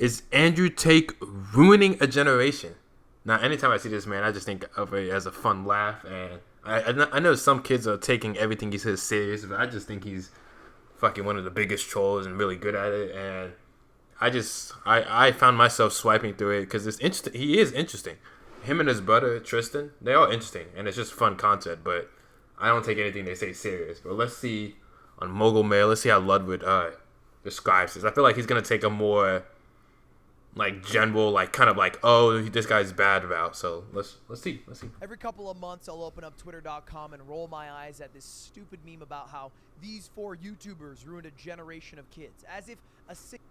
Is Andrew Tate ruining a generation? Now, anytime I see this man, I just think of it as a fun laugh, and I know some kids are taking everything he says serious, but I just think he's fucking one of the biggest trolls and really good at it, and I found myself swiping through it because it's interesting. He is interesting. Him and his brother Tristan, they are interesting, and it's just fun content. But I don't take anything they say serious. But let's see on Mogul Mail. Let's see how Ludwig describes this. I feel like he's gonna take a more like general, like kind of like, oh, this guy's bad about. So let's see. Every couple of months, I'll open up Twitter.com and roll my eyes at this stupid meme about how these 4 YouTubers ruined a generation of kids, as if a sick.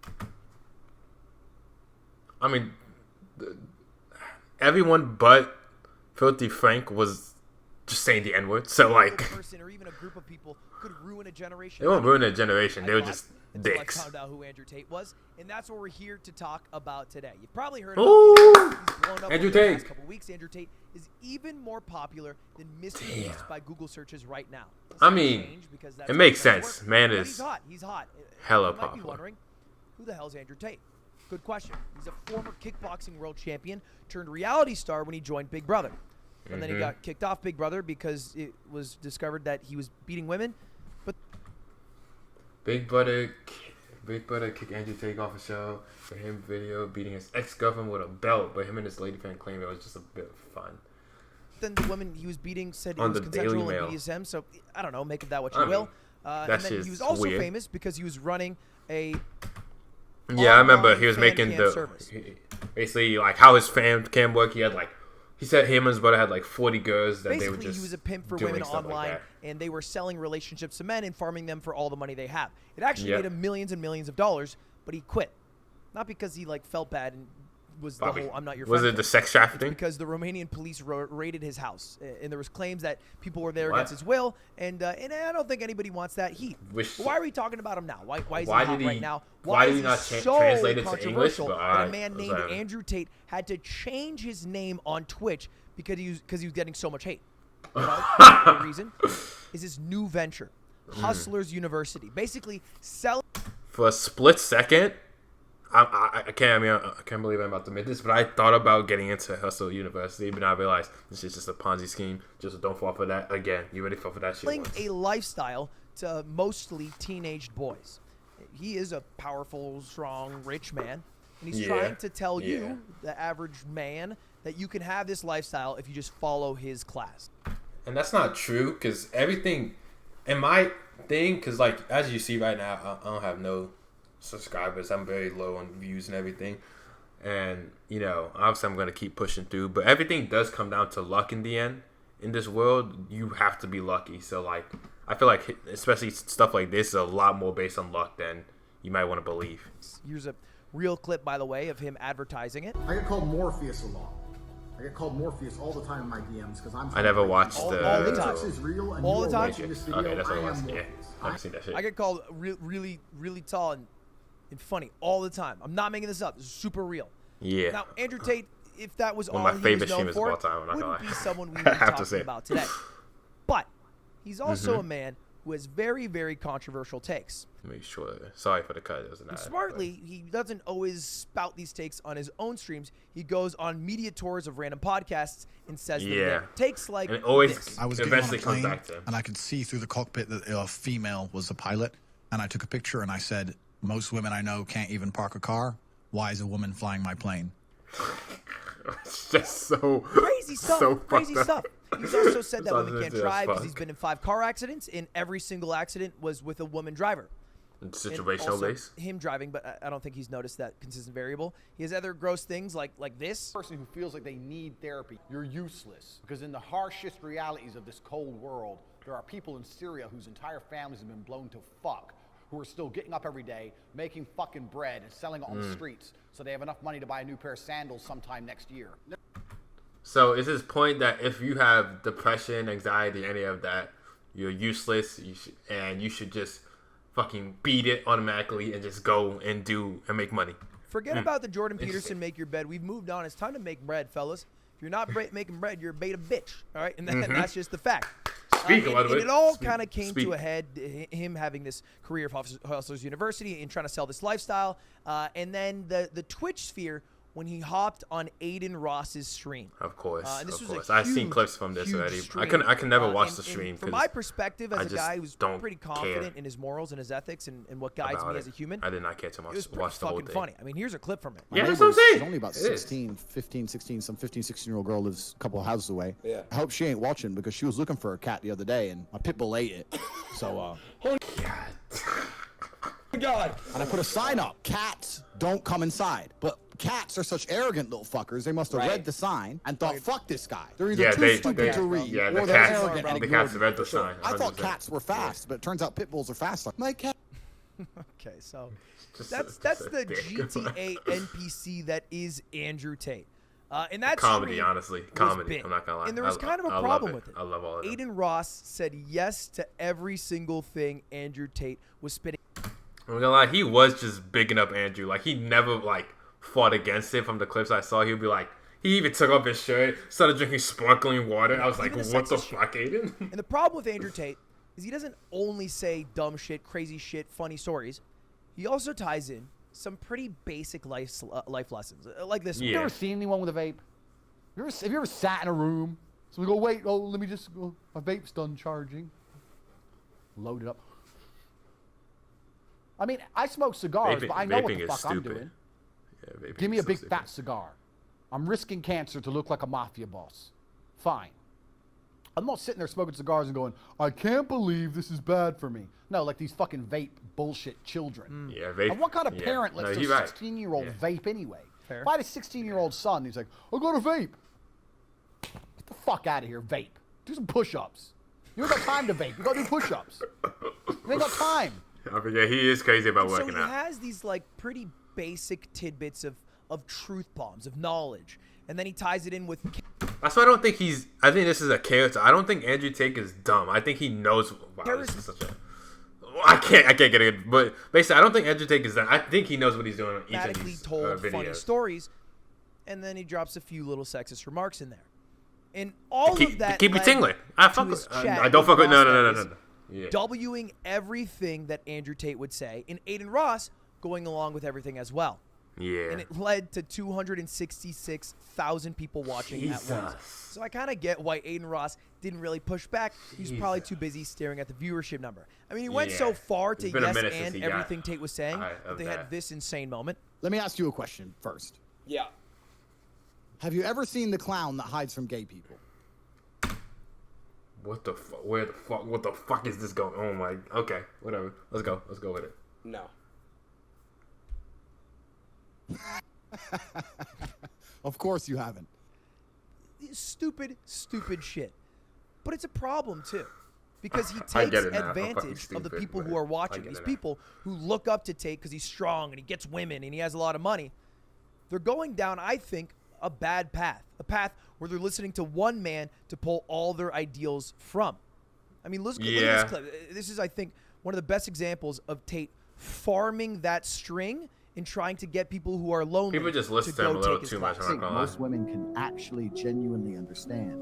I mean, everyone but Filthy Frank was just saying the N-word. So like, person or even a group of people could ruin a generation. They won't ruin a generation. They were just dicks. I found out who Andrew Tate was, and that's what we're here to talk about today. You've probably heard Ooh, about he's blown up Andrew over the Tate. last couple weeks. Andrew Tate is even more popular than Mr. Beast by Google searches right now. I mean, it makes sense. Man is he's hot. He's hot. hella you might be popular. wondering, who the hell's Andrew Tate? Good question. He's a former kickboxing world champion turned reality star when he joined Big Brother. And then he got kicked off Big Brother because it was discovered that he was beating women. But Big Brother kicked Andrew Tate off a show for him video beating his ex-girlfriend with a belt, but him and his lady fan claimed it was just a bit of fun. Then the woman he was beating said it On was the consensual Daily and Mail. BDSM, so I don't know, make of that what you will. And then he was also weird. famous because he was running a Yeah, I remember he was fan making cam the service. basically like how his fan cam work. He had like he said him and his brother had like 40 girls that Basically, they would just he was a pimp for doing women stuff online, like and they were selling relationships to men and farming them for all the money they have. It actually Yep. made him millions and millions of dollars, but he quit. Not because he like felt bad and was Bobby, the whole "I'm not your was friend" it the thing. sex trafficking? Because the Romanian police raided his house, and there was claims that people were there What? against his will, and I don't think anybody wants that heat. But why are we talking about him now? Why is he hot right now? why did is he not so translate it to English? controversial But, that a man named sorry. Andrew Tate had to change his name on Twitch because he was getting so much hate? You know, the reason is his new venture, Hustlers University. Basically, selling. For a split second, I can't believe I'm about to admit this, but I thought about getting into Hustle University, but now I realized this is just a Ponzi scheme. Just don't fall for that again. You already fell for that shit once. A lifestyle to mostly teenaged boys. He is a powerful, strong, rich man, and he's trying to tell you, the average man, that you can have this lifestyle if you just follow his class. And that's not true, because everything in my thing, because like as you see right now, I don't have no subscribers. I'm very low on views and everything, and you know, obviously I'm gonna keep pushing through, but everything does come down to luck in the end. In this world, you have to be lucky. So like, I feel like especially stuff like this is a lot more based on luck than you might want to believe. Here's a real clip, by the way, of him advertising it. I get called Morpheus a lot. I get called Morpheus all the time in my DMs because I'm. I never watched all the the time. This is real, and All you the are time? watching this video. Okay, that's what I it was. am Yeah, Morpheus. I've seen that shit. I get called really, really tall and funny all the time. I'm not making this up. This is super real. Yeah. Now, Andrew Tate, if that was One all of my he was favorite known streamers for, of all time, I'm not gonna wouldn't lie. be someone we I would be have to talking say. about today. But he's also a man who has very, very controversial takes. Make sure. Sorry for the cut. It was an ad, Smartly, he doesn't always spout these takes on his own streams. He goes on media tours of random podcasts and says them there. Takes like and it always this. I was getting on eventually a comes plane, back to him. and I could see through the cockpit that a female was the pilot, and I took a picture and I said, most women I know can't even park a car. Why is a woman flying my plane? It's just so Crazy stuff. So Crazy fucked up. stuff. He's also said that Sounds women can't as drive because fuck. he's been in 5 car accidents, and every single accident was with a woman driver. It's And situational also base. him driving, but I don't think he's noticed that consistent variable. He has other gross things like this. Person who feels like they need therapy, you're useless. Because in the harshest realities of this cold world, there are people in Syria whose entire families have been blown to fuck, who are still getting up every day, making fucking bread and selling it on the streets, so they have enough money to buy a new pair of sandals sometime next year. So is his point that if you have depression, anxiety, any of that, you're useless, and you should just fucking beat it automatically and just go and do and make money? Forget about the Jordan Peterson make your bed. We've moved on. It's time to make bread, fellas. If you're not making bread, you're a beta bitch. All right, and that's just the fact. speak, by the way. And it all Speak. kind of came Speak. to a head, him having this career of Hustlers University and trying to sell this lifestyle. And then the Twitch sphere when he hopped on Aiden Ross's stream. Of course, And this of was course. a I've seen huge, clips from this huge already. stream. I can never watch And- the stream. and from 'cause my perspective, I as a just guy who's don't pretty care confident in his morals and his ethics and what guides about me it. as a human, I did not care too it much. was pretty Watch the whole fucking thing. funny. I mean, here's a clip from it. Yeah, My that's what I'm neighbor's saying. only about It is. 16, 15, 16, some 15, 16-year-old girl lives a couple of houses away. Yeah. I hope she ain't watching because she was looking for a cat the other day and my pit bull ate it. So, God. and I put a sign up, cats don't come inside. But cats are such arrogant little fuckers, they must have Right. read the sign and thought, fuck this guy. They're either Yeah, too stupid to read yeah, or the they're cats, arrogant and the ignored cats me. read the sign. I thought 100%. cats were fast, but it turns out pit bulls are faster. My cat. Okay, so Just that's a the dick. GTA NPC that is Andrew Tate. And that's Comedy, honestly. Comedy. I'm not gonna lie. And there was kind of a I love problem it. with it. I love all of it. Aiden Ross said yes to every single thing Andrew Tate was spitting. I'm not gonna lie, he was just bigging up Andrew. Like, he never, like, fought against it from the clips I saw. He'd be like, he even took off his shirt, started drinking sparkling water. I was like, Even the what the sexist shit. fuck, Aiden? And the problem with Andrew Tate is he doesn't only say dumb shit, crazy shit, funny stories. He also ties in some pretty basic life lessons, like this one. You ever seen anyone with a vape? Have you ever sat in a room? So we go, wait, let me just go. My vape's done charging. Load it up. I mean, I smoke cigars, but I know what Vaping the is fuck I'm stupid. doing. Yeah, vaping Give me is a so big stupid. fat cigar. I'm risking cancer to look like a mafia boss. Fine. I'm not sitting there smoking cigars and going, I can't believe this is bad for me. No, like these fucking vape bullshit children. Yeah, vape. And what kind of yeah. parent lets No, their you're right. 16-year-old Yeah. vape anyway? Fair. If I had a 16-year-old son, he's like, I got a vape. Get the fuck out of here, vape. Do some push-ups. You ain't got time to vape. You gotta do push-ups. You ain't got time. I mean, yeah, he is crazy about So working he out. has these like pretty basic tidbits of truth bombs, of knowledge, and then he ties it in with. That's why I don't think he's. I think this is a character. I don't think Andrew Tate is dumb. I think he knows. Wow, this is such a. I can't get it. But basically, I don't think Andrew Tate is dumb. I think he knows what he's doing on each of Dramatically these told funny videos. stories, and then he drops a few little sexist remarks in there, and all Keep of that you led tingling. I to fuck his with. chat I don't fuck with. Ross No. that is Yeah. Wing everything that Andrew Tate would say, and Aiden Ross going along with everything as well. Yeah. And it led to 266,000 people watching at once. So I kind of get why Aiden Ross didn't really push back. He's probably too busy staring at the viewership number. I mean, he went so Yeah. far to It's been a yes minute since and he got everything Tate was saying high that of they that. had this insane moment. Let me ask you a question first. Yeah. Have you ever seen the clown that hides from gay people? What the fuck? Where the fuck? What the fuck is this going? Oh my. Okay, whatever. Let's go. Let's go with it. No. Of course you haven't. Stupid shit. But it's a problem, too. Because he I takes get it now. I'm fucking advantage of the stupid, people but who are I watching. get These it now. people who look up to Tate because he's strong and he gets women and he has a lot of money. They're going down, I think, a bad path. A path where they're listening to one man to pull all their ideals from. I mean, look at this clip. This is, I think, one of the best examples of Tate farming that string and trying to get people who are lonely People just listen to him a go little take his too much. class. I think most women can actually genuinely understand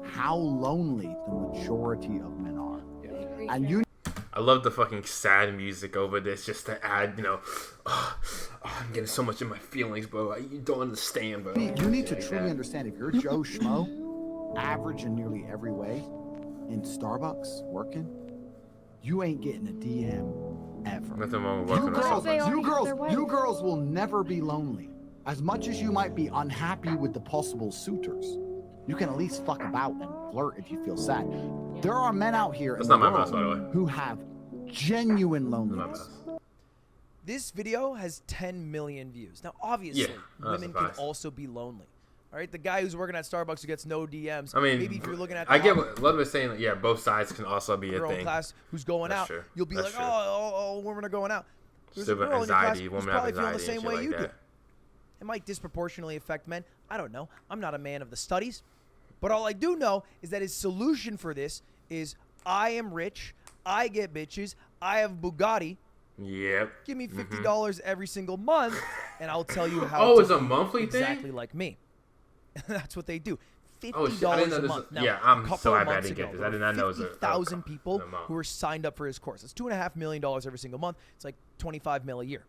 how lonely the majority of men are. And you I love the fucking sad music over this just to add, I'm getting so much in my feelings, bro. You don't understand, bro. you need to truly understand if you're Joe Schmo, average in nearly every way, in Starbucks working, you ain't getting a DM ever. Nothing wrong with working on something. You girls will never be lonely. As much as you might be unhappy with the possible suitors, you can at least fuck about and flirt if you feel sad. There are men out here That's in the not my world mouse, by the way. who have genuine Not my loneliness. mouse. This video has 10 million views. Now, obviously, Yeah, I'm women can surprised. also be lonely. All right, the guy who's working at Starbucks who gets no DMs. I mean, maybe if you're looking at I get what Ludwig's saying. Like, yeah, both sides can also be a girl in thing. class who's going That's out, true. you'll be That's like, true. oh, women are going out. There's a Stupid girl in your class anxiety, who's women have probably feeling the anxiety and same shit way you like do. that. It might disproportionately affect men. I don't know. I'm not a man of the studies. But all I do know is that his solution for this is I am rich, I get bitches, I have Bugatti. Yep. Give me $50 every single month, and I'll tell you how Oh, to it's a be monthly thing? exactly like me. That's what they do. $50 a month. Now, yeah, I'm a couple so of happy I months didn't get ago, this. there I did were not know it was 50,000 people an amount. who were signed up for his course. It's $2.5 million every single month. It's like $25 million a year.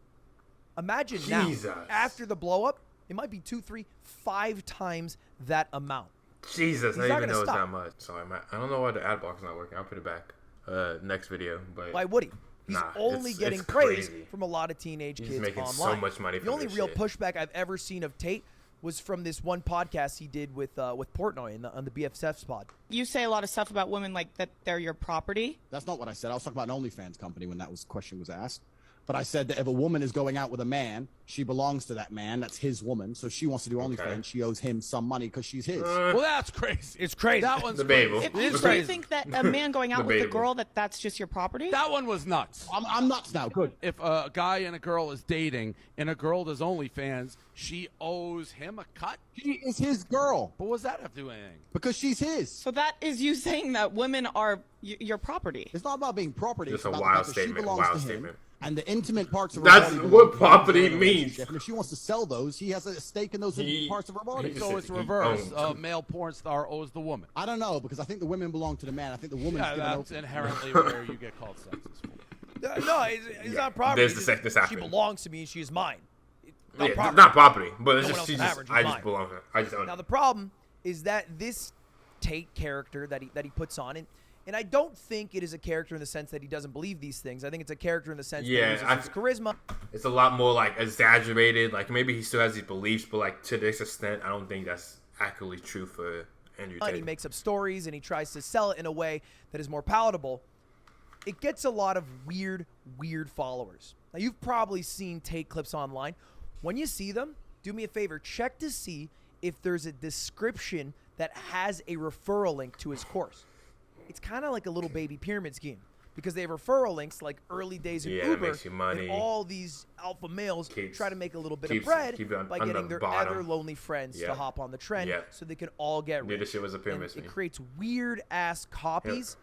Imagine Jesus. now, after the blow up, it might be 2, 3, 5 times that amount. Jesus, He's I not didn't even gonna know it was stop. that much. Sorry, man. I don't know why the ad block's not working. I'll put it back. Next video. But Why would he? He's Nah, only it's getting praise crazy. from a lot of teenage He's kids making online. so much money The from only this real shit. pushback I've ever seen of Tate was from this one podcast he did with Portnoy on the BFF's pod. You say a lot of stuff about women like that they're your property. That's not what I said. I was talking about an OnlyFans company when that question was asked. But I said that if a woman is going out with a man, she belongs to that man. That's his woman. So she wants to do OnlyFans. She owes him some money because she's his. Well, that's crazy. It's crazy. That one's Debatable. crazy. If you think that a man going out with a Debatable. girl that's just your property. That one was nuts. I'm nuts now. Good. If a guy and a girl is dating and a girl does OnlyFans, she owes him a cut. She is his girl But what does that have to do with anything? because she's his. So that is you saying that women are your property. It's not about being property. Just it's a about wild the fact that she statement, belongs wild to him, statement. and the intimate parts of her That's body what belong to property her in a means. relationship. And if she wants to sell those, he has a stake in those parts of her body. he- So it's he reverse. owns A them. male porn star owes the woman. I don't know because I think the women belong to the man. I think the woman's Yeah, given that's over. inherently where you get called sexist for. No, it's not property. There's the It's just, sexist she happening. belongs to me and she's mine. Yeah, property. not property, but it's No one just else she's can have just her, I she's just mine. belong to her. I just own Now it. the problem is that this Tate character that he puts on, and I don't think it is a character in the sense that he doesn't believe these things. I think it's a character in the sense Yeah, that he uses his charisma. It's a lot more like exaggerated. Like maybe he still has these beliefs, but like to this extent, I don't think that's accurately true for Andrew And he Tate. makes up stories and he tries to sell it in a way that is more palatable. It gets a lot of weird followers. Now you've probably seen Tate clips online. When you see them, do me a favor, check to see if there's a description that has a referral link to his course. It's kind of like a little baby pyramid scheme because they have referral links like early days in Yeah, it Uber, makes you money. and all these alpha males try to make a little bit of keeps bread it by on getting the their bottom. other lonely friends to Yeah. hop on the trend Yeah. so they can all get rich. Leadership was a pyramid And scheme. it creates weird ass copies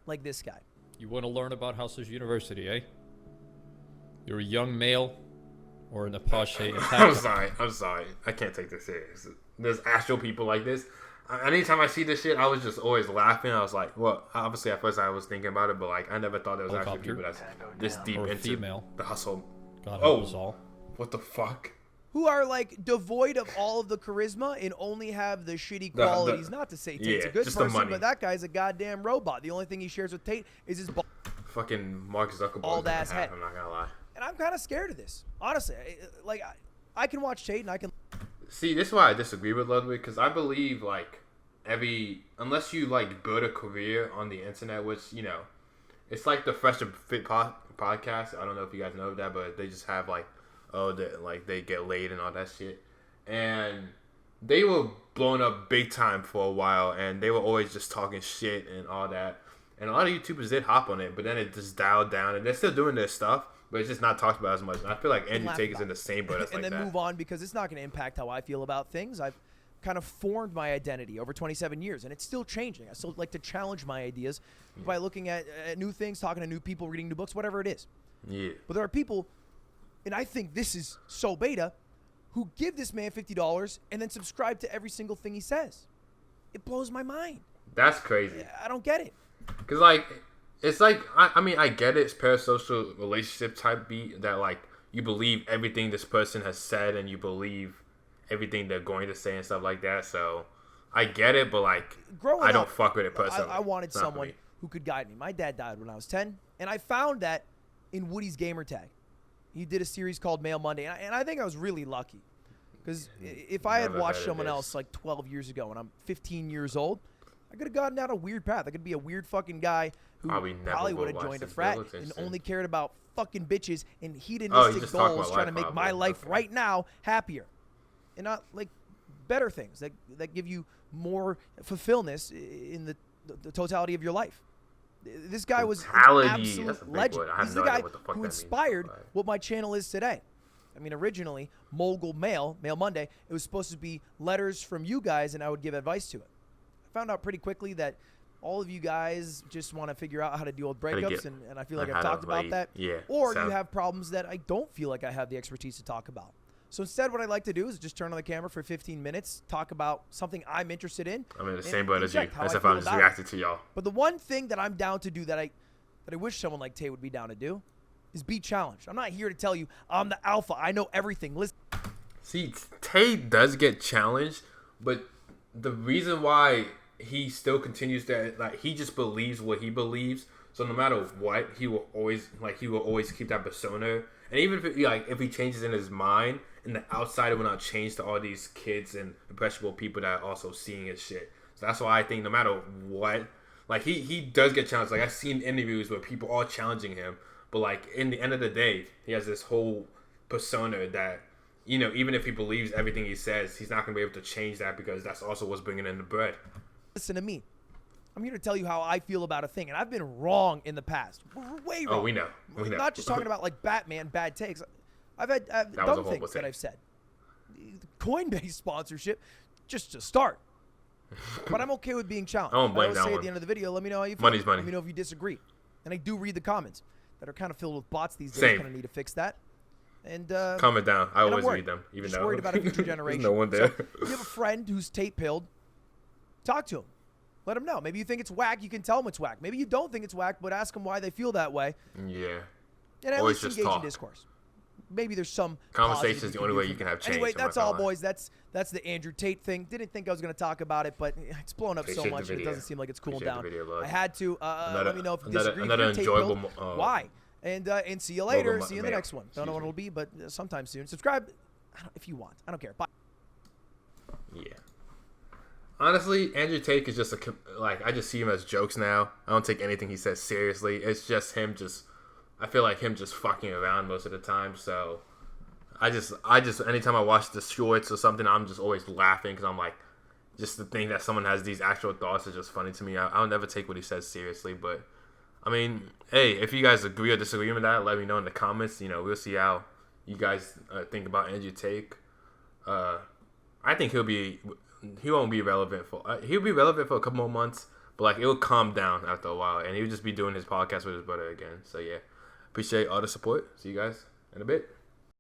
like this guy. You want to learn about Hustlers University, eh? You're a young male or in a posh state. I'm sorry. I can't take this serious. There's actual people like this. Anytime I see this shit, I was just always laughing. I was like, well, obviously at first I was thinking about it, but like I never thought there was actually Helicopter. people that's this deep Or a into female. the hustle. God Oh. help us all. What the fuck? Who are like devoid of all of the charisma and only have the shitty qualities. Not to say Tate's a good just the person, money. but that guy's a goddamn robot. The only thing he shares with Tate is his Fucking Mark Zuckerberg. Bald-ass head. I'm not gonna lie. And I'm kind of scared of this. Honestly, I can watch Tate and I can. See, this is why I disagree with Ludwig, because I believe like unless you like build a career on the internet, which it's like the Fresh and Fit podcast. I don't know if you guys know that, but they just have like they get laid and all that shit, and they were blown up big time for a while, and they were always just talking shit and all that. And a lot of YouTubers did hop on it, but then it just dialed down, and they're still doing their stuff, but it's just not talked about as much. And I feel like Andrew Tate is in the same boat as and then move on because it's not going to impact how I feel about things. I've kind of formed my identity over 27 years, and it's still changing. I still like to challenge my ideas by looking at new things, talking to new people, reading new books, whatever it is. Yeah. But there are people, and I think this is so beta, who give this man $50 and then subscribe to every single thing he says. It blows my mind. That's crazy. I don't get it. Because, like, it's like, I mean, I get it. It's parasocial relationship type beat that, like, you believe everything this person has said and you believe everything they're going to say and stuff like that. So, I get it, but, like, I don't fuck with it personally. I wanted It's not for someone me. who could guide me. My dad died when I was 10, and I found that in Woody's gamertag. He did a series called Mail Monday, and I think I was really lucky. Because if I had Never watched heard of someone this. else like 12 years ago and I'm 15 years old, I could have gotten down a weird path. I could be a weird fucking guy who Probably never probably will would have watch joined a this. frat That looks and interesting. only cared about fucking bitches and Oh, hedonistic just talk goals about trying to life, make my probably. life Okay. right now happier. And not like better things that give you more fulfillment in the totality of your life. This guy was an Totality. That's a absolute big legend. word. I have He's no the idea guy what the fuck who that means. inspired Right. what my channel is today. I mean, originally, Mogul Mail Monday, it was supposed to be letters from you guys, and I would give advice to it. I found out pretty quickly that all of you guys just want to figure out how to deal with How to breakups, get- and I feel like like I've how to, talked about like, that. yeah, Or so- you have problems that I don't feel like I have the expertise to talk about. So instead, what I like to do is just turn on the camera for 15 minutes, talk about something I'm interested in. I'm in the same boat as you. That's If I'm just reacting to y'all. But the one thing that I'm down to do that I wish someone like Tate would be down to do is be challenged. I'm not here to tell you I'm the alpha. I know everything. Listen. See, Tate does get challenged, but the reason why he still continues to, like, he just believes what he believes. So no matter what, he will always keep that persona. And even if he changes in his mind, and the outside will not change to all these kids and impressionable people that are also seeing his shit. So that's why I think no matter what, like, he does get challenged. Like, I've seen interviews where people are challenging him, but like in the end of the day, he has this whole persona that, you know, even if he believes everything he says, he's not gonna be able to change that because that's also what's bringing in the bread. Listen to me. I'm here to tell you how I feel about a thing, and I've been wrong in the past. Way wrong. Oh, we know. Not just talking about like Batman bad takes. I've had dumb things that I've said. Coinbase sponsorship, just to start. But I'm okay with being challenged. I won't blame always that say one. at the end of the video, let me know how you feel. Money's money. Let me know if you disagree. And I do read the comments that are kind of filled with bots these days. Same. Kind of need to fix that. And comment down. I always read them, even just though worried about a future generation. There's no one there. So, you have a friend who's Tate pilled. Talk to him. Let him know. Maybe you think it's whack. You can tell him it's whack. Maybe you don't think it's whack, but ask them why they feel that way. Yeah. And at Always least just engage talk. in discourse. Maybe there's some Conversation is the only way you can have change. Anyway, in my that's all, opinion. boys. That's the Andrew Tate thing. Didn't think I was going to talk about it, but it's blown up so Appreciate much, the and it video. doesn't seem like it's cooled Appreciate down. the video, bud. I had to. Let me know if you disagree. another with your enjoyable Tate build. Why? And see you later. See you in the next one. Don't know when it'll be, but sometime soon. Subscribe if you want. I don't care. Bye. Yeah. Honestly, Andrew Tate is just I just see him as jokes now. I don't take anything he says seriously. It's just him I feel like him just fucking around most of the time. So I just anytime I watch the shorts or something, I'm just always laughing because I'm like, just the thing that someone has these actual thoughts is just funny to me. I'll never take what he says seriously, but I mean, hey, if you guys agree or disagree with that, let me know in the comments. You know, we'll see how you guys think about Andrew Tate. I think he won't be relevant he'll be relevant for a couple more months, but like it'll calm down after a while, and he'll just be doing his podcast with his brother again. So yeah, appreciate all the support. See you guys in a bit.